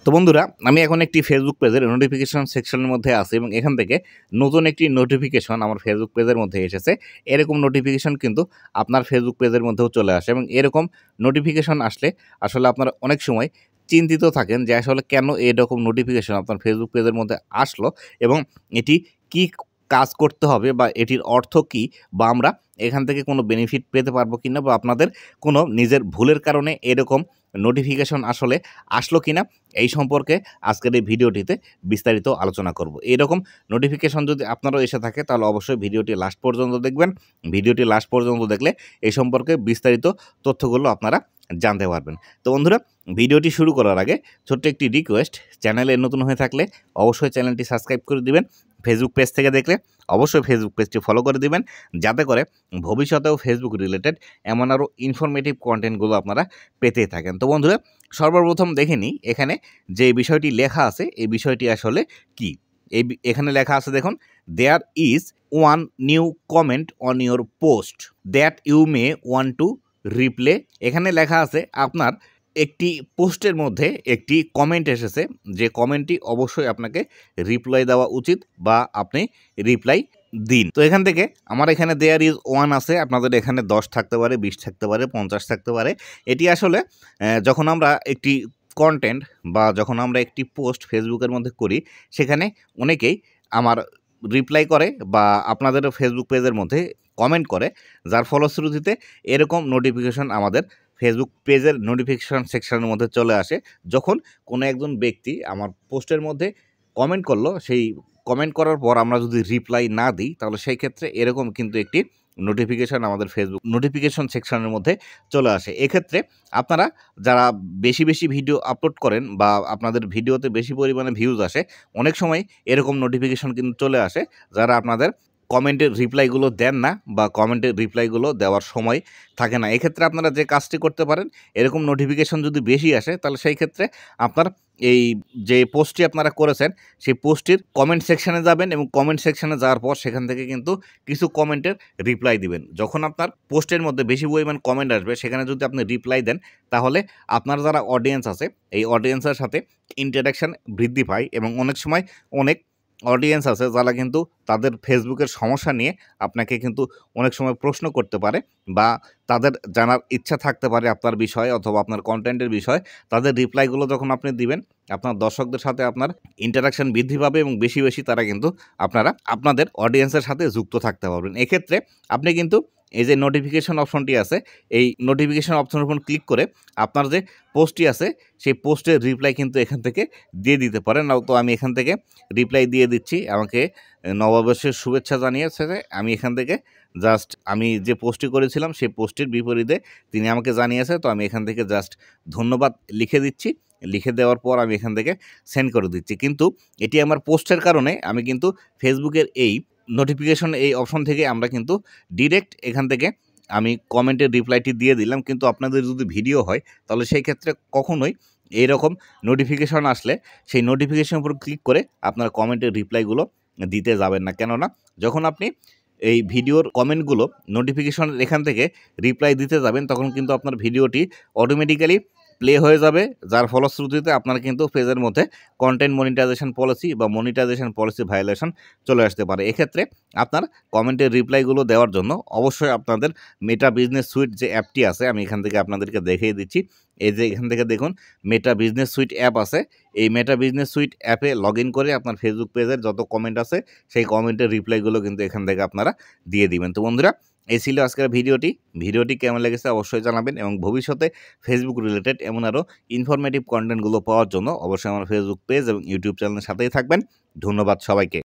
তো বন্ধুরা, আমি এখন একটি ফেসবুক পেজের নোটিফিকেশন সেকশনের মধ্যে আছি এবং এখান থেকে নতুন একটি নোটিফিকেশন আমার ফেসবুক পেজের মধ্যে এসেছে। এরকম নোটিফিকেশন কিন্তু আপনার ফেসবুক পেজের মধ্যেও চলে আসে এবং এরকম নোটিফিকেশন আসলে আসলে আপনারা অনেক সময় চিন্তিত থাকেন যে আসলে কেন এরকম নোটিফিকেশন আপনার ফেসবুক পেজের মধ্যে আসলো এবং এটি কি কাজ করতে হবে বা এটির অর্থ কী, বা আমরা এখান থেকে কোনো বেনিফিট পেতে পারবো কিনা, বা আপনাদের কোনো নিজের ভুলের কারণে এরকম নোটিফিকেশন আসলে আসলো কিনা, এই সম্পর্কে আজকের এই ভিডিওটিতে বিস্তারিত আলোচনা করব। এরকম নোটিফিকেশন যদি আপনারও এসে থাকে তাহলে অবশ্যই ভিডিওটি লাস্ট পর্যন্ত দেখবেন। ভিডিওটি লাস্ট পর্যন্ত দেখলে এই সম্পর্কে বিস্তারিত তথ্যগুলো আপনারা জানতে পারবেন। তো বন্ধুরা, ভিডিওটি শুরু করার আগে ছোট্ট একটি রিকোয়েস্ট, চ্যানেলে নতুন হয়ে থাকলে অবশ্যই চ্যানেলটি সাবস্ক্রাইব করে দিবেন। ফেসবুক পেজ থেকে দেখলে অবশ্যই ফেসবুক পেজটি ফলো করে দিবেন, যাতে করে ভবিষ্যতেও ফেসবুক রিলেটেড এমন আরও ইনফরমেটিভ কন্টেন্টগুলো আপনারা পেতেই থাকেন। তো বন্ধুরা, সর্বপ্রথম দেখে নিই এখানে যে বিষয়টি লেখা আছে এই বিষয়টি আসলে কি। এখানে লেখা আছে, দেখুন, there is one new comment on your post that you may want to reply. এখানে লেখা আছে আপনার একটি পোস্টের মধ্যে একটি কমেন্ট এসেছে, যে কমেন্টটি অবশ্যই আপনাকে রিপ্লাই দেওয়া উচিত বা আপনি রিপ্লাই দিন। তো এখান থেকে আমার এখানে দেয়ার ইজ ওয়ান আছে, আপনাদের এখানে 10 থাকতে পারে, 20 থাকতে পারে, 50 থাকতে পারে। এটি আসলে যখন আমরা একটি কন্টেন্ট বা যখন আমরা একটি পোস্ট ফেসবুকের মধ্যে করি, সেখানে অনেকেই আমার রিপ্লাই করে বা আপনাদের ফেসবুক পেজের মধ্যে কমেন্ট করে, যার ফলশ্রুতিতে এরকম নোটিফিকেশন আমাদের ফেসবুক পেজের নোটিফিকেশন সেকশনের মধ্যে চলে আসে। যখন কোনো একজন ব্যক্তি আমার পোস্টের মধ্যে কমেন্ট করলো, সেই কমেন্ট করার পর আমরা যদি রিপ্লাই না দিই, তাহলে সেই ক্ষেত্রে এরকম কিন্তু একটি নোটিফিকেশন আমাদের ফেসবুক নোটিফিকেশন সেকশনের মধ্যে চলে আসে। এক্ষেত্রে আপনারা যারা বেশি বেশি ভিডিও আপলোড করেন বা আপনাদের ভিডিওতে বেশি পরিমাণে ভিউজ আসে, অনেক সময় এরকম নোটিফিকেশন কিন্তু চলে আসে, যারা আপনাদের কমেন্টের রিপ্লাইগুলো দেন না বা কমেন্টের রিপ্লাইগুলো দেওয়ার সময় থাকে না। এক্ষেত্রে আপনারা যে কাজটি করতে পারেন, এরকম নোটিফিকেশন যদি বেশি আসে, তাহলে সেই ক্ষেত্রে আপনার এই যে পোস্টটি আপনারা করেছেন সেই পোস্টটির কমেন্ট সেকশানে যাবেন এবং কমেন্ট সেকশানে যাওয়ার পর সেখান থেকে কিন্তু কিছু কমেন্টের রিপ্লাই দিবেন। যখন আপনার পোস্টের মধ্যে বেশি পরিমাণ কমেন্ট আসবে, সেখানে যদি আপনি রিপ্লাই দেন, তাহলে আপনার যারা অডিয়েন্স আছে এই অডিয়েন্সের সাথে ইন্টারাকশান বৃদ্ধি পায় এবং অনেক সময় অনেক অডিয়েন্স আছে যারা কিন্তু তাদের ফেসবুকের সমস্যা নিয়ে আপনাকে কিন্তু অনেক সময় প্রশ্ন করতে পারে বা তাদের জানার ইচ্ছা থাকতে পারে আপনার বিষয়ে অথবা আপনার কন্টেন্টের বিষয়ে। তাদের রিপ্লাইগুলো যখন আপনি দিবেন, আপনার দর্শকদের সাথে আপনার ইন্টারাকশান বৃদ্ধি পাবে এবং বেশি বেশি তারা কিন্তু আপনাদের অডিয়েন্সের সাথে যুক্ত থাকতে পারবেন। এক্ষেত্রে আপনি কিন্তু এই যে নোটিফিকেশন অপশনটি আছে, এই নোটিফিকেশন অপশনের উপর ক্লিক করে আপনার যে পোস্টটি আছে সেই পোস্টের রিপ্লাই কিন্তু এখান থেকে দিয়ে দিতে পারেন। তো আমি এখান থেকে রিপ্লাই দিয়ে দিচ্ছি। আমাকে নববর্ষের শুভেচ্ছা জানিয়েছে, আমি এখান থেকে জাস্ট আমি যে পোস্টটি করেছিলাম সেই পোস্টটির বিপরীতে তিনি আমাকে জানিয়েছে, তো আমি এখান থেকে জাস্ট ধন্যবাদ লিখে দিচ্ছি। লিখে দেওয়ার পর আমি এখান থেকে সেন্ড করে দিচ্ছি। কিন্তু এটি আমার পোস্টের কারণে আমি কিন্তু ফেসবুকের এই নোটিফিকেশন এই অপশন থেকে আমরা কিন্তু ডিরেক্ট এখান থেকে আমি কমেন্টের রিপ্লাইটি দিয়ে দিলাম। কিন্তু আপনাদের যদি ভিডিও হয়, তাহলে সেই ক্ষেত্রে কখনোই এইরকম নোটিফিকেশন আসলে সেই নোটিফিকেশনের উপর ক্লিক করে আপনার কমেন্টের রিপ্লাইগুলো দিতে যাবেন না। কেননা যখন আপনি এই ভিডিওর কমেন্টগুলো নোটিফিকেশন এখান থেকে রিপ্লাই দিতে যাবেন, তখন কিন্তু আপনার ভিডিওটি অটোমেটিক্যালি প্লে হয়ে যাবে, যার ফলশ্রুতিতে আপনার কিন্তু পেজের মধ্যে কন্টেন্ট মনিটাইজেশন পলিসি বা মনিটাইজেশন পলিসি ভায়োলেশন চলে আসতে পারে। এক্ষেত্রে আপনার কমেন্টের রিপ্লাইগুলো দেওয়ার জন্য অবশ্যই আপনাদের মেটা বিজনেস সুইট যে অ্যাপটি আছে, আমি এখান থেকে আপনাদেরকে দেখিয়ে দিচ্ছি। এই যে এখান থেকে দেখুন মেটা বিজনেস সুইট অ্যাপ আছে, এই মেটা বিজনেস সুইট অ্যাপে লগ ইন করে আপনার ফেসবুক পেজের যত কমেন্ট আছে সেই কমেন্টের রিপ্লাইগুলো কিন্তু এখান থেকে আপনারা দিয়ে দিবেন। তো বন্ধুরা, এই ছিল আজকের ভিডিওটি কেমন লেগেছে অবশ্যই জানাবেন এবং ভবিষ্যতে ফেসবুক রিলেটেড এমন আরও ইনফরমেটিভ কন্টেন্টগুলো পাওয়ার জন্য অবশ্যই আমার ফেসবুক পেজ এবং ইউটিউব চ্যানেলের সাথেই থাকবেন। ধন্যবাদ সবাইকে।